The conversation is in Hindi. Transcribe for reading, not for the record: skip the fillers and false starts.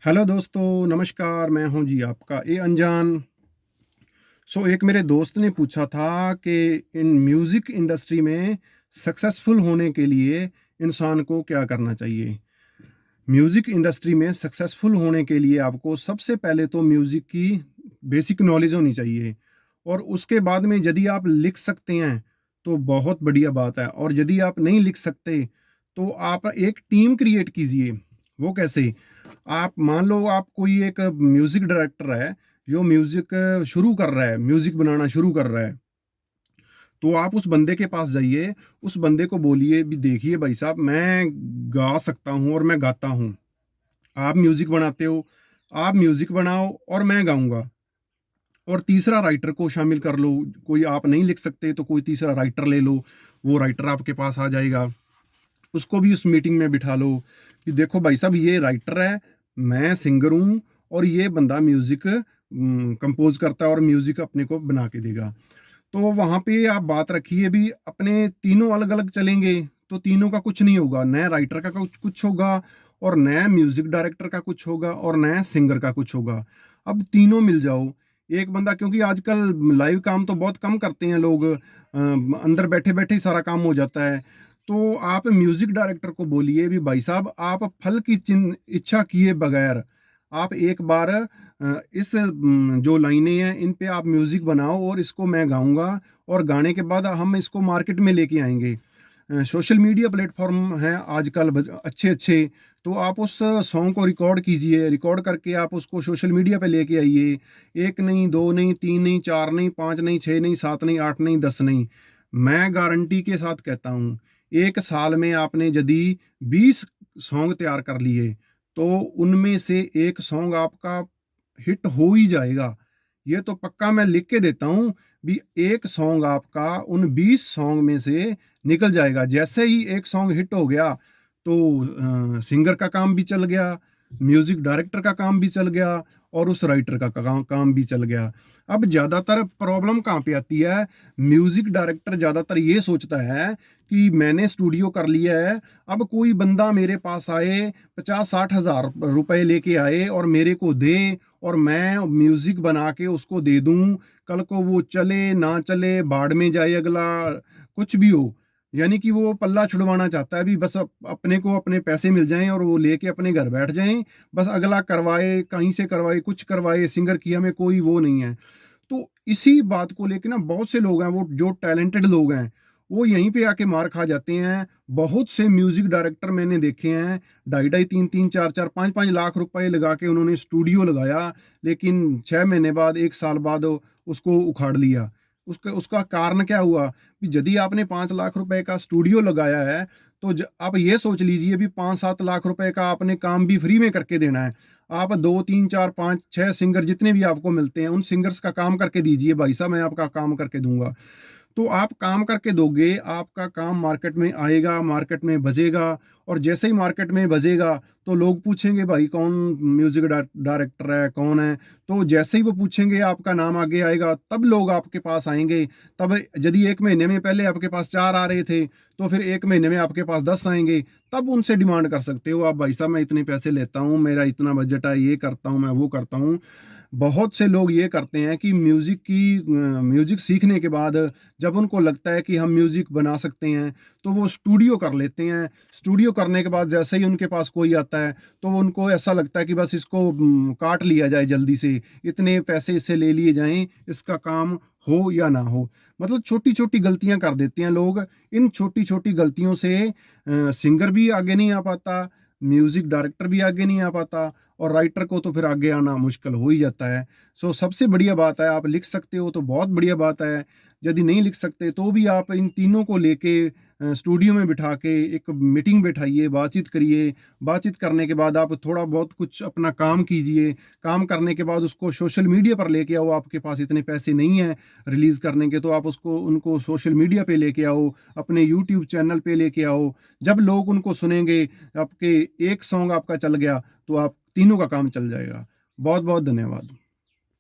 हेलो दोस्तों, नमस्कार। मैं हूं जी आपका अनजान। एक मेरे दोस्त ने पूछा था कि इन म्यूज़िक इंडस्ट्री में सक्सेसफुल होने के लिए इंसान को क्या करना चाहिए। म्यूज़िक इंडस्ट्री में सक्सेसफुल होने के लिए आपको सबसे पहले तो म्यूज़िक की बेसिक नॉलेज होनी चाहिए, और उसके बाद में यदि आप लिख सकते हैं तो बहुत बढ़िया बात है, और यदि आप नहीं लिख सकते तो आप एक टीम क्रिएट कीजिए। वो कैसे? आप मान लो आप कोई एक म्यूज़िक डायरेक्टर है जो म्यूज़िक शुरू कर रहा है, म्यूज़िक बनाना शुरू कर रहा है। तो आप उस बंदे के पास जाइए, उस बंदे को बोलिए भी देखिए भाई साहब, मैं गा सकता हूँ और मैं गाता हूँ। आप म्यूज़िक बनाते हो, आप म्यूज़िक बनाओ और मैं गाऊँगा। और तीसरा राइटर को शामिल कर लो। कोई आप नहीं लिख सकते तो कोई तीसरा राइटर ले लो, वो राइटर आपके पास आ जाएगा। उसको भी उस मीटिंग में बिठा लो कि देखो भाई साहब, ये राइटर है, मैं सिंगर हूँ, और ये बंदा म्यूज़िक कंपोज़ करता है और म्यूज़िक अपने को बना के देगा। तो वहाँ पे आप बात रखिए भी, अपने तीनों अलग-अलग चलेंगे तो तीनों का कुछ नहीं होगा। नए राइटर का कुछ कुछ होगा, और नए म्यूज़िक डायरेक्टर का कुछ होगा, और नए सिंगर का कुछ होगा। अब तीनों मिल जाओ। एक बंदा, क्योंकि आजकल लाइव काम तो बहुत कम करते हैं लोग, अंदर बैठे-बैठे ही सारा काम हो जाता है। तो आप म्यूज़िक डायरेक्टर को बोलिए भी भाई साहब, आप फल की इच्छा किए बगैर आप एक बार इस जो लाइनें हैं इन पे आप म्यूज़िक बनाओ, और इसको मैं गाऊँगा, और गाने के बाद हम इसको मार्केट में लेके आएँगे। सोशल मीडिया प्लेटफ़ॉर्म हैं आजकल अच्छे-अच्छे, तो आप उस सॉन्ग को रिकॉर्ड कीजिए, रिकॉर्ड करके आप उसको सोशल मीडिया पे लेके आइए। 1 नहीं, 2 नहीं, 3 नहीं, 4 नहीं, 5 नहीं, 6 नहीं, 7 नहीं, 8 नहीं, 10 नहीं। मैं गारंटी के साथ कहता हूँ, 1 साल में आपने यदि 20 सॉन्ग तैयार कर लिए, तो उनमें से 1 सॉन्ग आपका हिट हो ही जाएगा। ये तो पक्का मैं लिख के देता हूँ भी, 1 सॉन्ग आपका उन 20 सॉन्ग में से निकल जाएगा। जैसे ही 1 सॉन्ग हिट हो गया, तो सिंगर का काम भी चल गया, म्यूज़िक डायरेक्टर का काम भी चल गया, और उस राइटर का काम भी चल गया। अब ज़्यादातर प्रॉब्लम कहाँ पे आती है? म्यूज़िक डायरेक्टर ज़्यादातर ये सोचता है कि मैंने स्टूडियो कर लिया है, अब कोई बंदा मेरे पास आए, 50-60 हज़ार रुपए लेके आए और मेरे को दे, और मैं म्यूज़िक बना के उसको दे दूँ। कल को वो चले, ना चले, भाड़ में जाए अगला, कुछ भी हो। यानी कि वो पल्ला छुड़वाना चाहता है, भी बस अपने को अपने पैसे मिल जाएँ और वो लेके अपने घर बैठ जाएँ। बस अगला करवाए, कहीं से करवाए, कुछ करवाए, सिंगर की हमें कोई वो नहीं है। तो इसी बात को लेके ना बहुत से लोग हैं, वो जो टैलेंटेड लोग हैं, वो यहीं पे आके मार खा जाते हैं। बहुत से म्यूज़िक डायरेक्टर मैंने देखे हैं, ढाई-ढाई, 3-3, 4-4, 5-5 लाख रुपए लगा के उन्होंने स्टूडियो लगाया, लेकिन 6 महीने बाद, 1 साल बाद उसको उखाड़ लिया। उसका उसका कारण क्या हुआ? कि यदि आपने 5 लाख रुपए का स्टूडियो लगाया है, तो आप ये सोच लीजिए भी 5-7 लाख रुपए का आपने काम भी फ्री में करके देना है। आप 2, 3, 4, 5, 6 सिंगर जितने भी आपको मिलते हैं, उन सिंगर्स का काम करके दीजिए, भाई साहब मैं आपका काम करके दूँगा। तो आप काम करके दोगे, आपका काम मार्केट में आएगा, मार्केट में बजेगा, और जैसे ही मार्केट में बजेगा, तो लोग पूछेंगे भाई कौन म्यूज़िक डायरेक्टर है, कौन है? तो जैसे ही वो पूछेंगे, आपका नाम आगे आएगा, तब लोग आपके पास आएँगे। तब यदि 1 महीने में पहले आपके पास 4 आ रहे थे, तो फिर 1 महीने में आपके पास 10 आएँगे। तब उनसे डिमांड कर सकते हो आप, भाई साहब मैं इतने पैसे लेता हूँ, मेरा इतना बजट है, ये करता हूँ, मैं वो करता हूँ। बहुत से लोग ये करते हैं कि म्यूज़िक सीखने के बाद जब उनको लगता है कि हम म्यूज़िक बना सकते हैं, तो वो स्टूडियो कर लेते हैं। स्टूडियो करने के बाद जैसे ही उनके पास कोई आता है, तो उनको ऐसा लगता है कि बस इसको काट लिया जाए जल्दी से, इतने पैसे इससे ले लिए जाएँ, इसका काम हो या ना हो। मतलब छोटी-छोटी गलतियाँ कर देते हैं लोग। इन छोटी-छोटी गलतियों से सिंगर भी आगे नहीं आ पाता, म्यूज़िक डायरेक्टर भी आगे नहीं आ पाता, और राइटर को तो फिर आगे आना मुश्किल हो ही जाता है। सबसे बढ़िया बात है, आप लिख सकते हो तो बहुत बढ़िया बात है। यदि नहीं लिख सकते तो भी आप इन तीनों को लेके स्टूडियो में बिठा के एक मीटिंग बिठाइए, बातचीत करिए। बातचीत करने के बाद आप थोड़ा बहुत कुछ अपना काम कीजिए। काम करने के बाद उसको सोशल मीडिया पर लेके आओ। आपके पास इतने पैसे नहीं हैं रिलीज़ करने के, तो आप उसको उनको सोशल मीडिया पे लेके आओ, अपने यूट्यूब चैनल पे लेके आओ। जब लोग उनको सुनेंगे, आपके एक सॉन्ग आपका चल गया, तो आप तीनों का काम चल जाएगा। बहुत-बहुत धन्यवाद।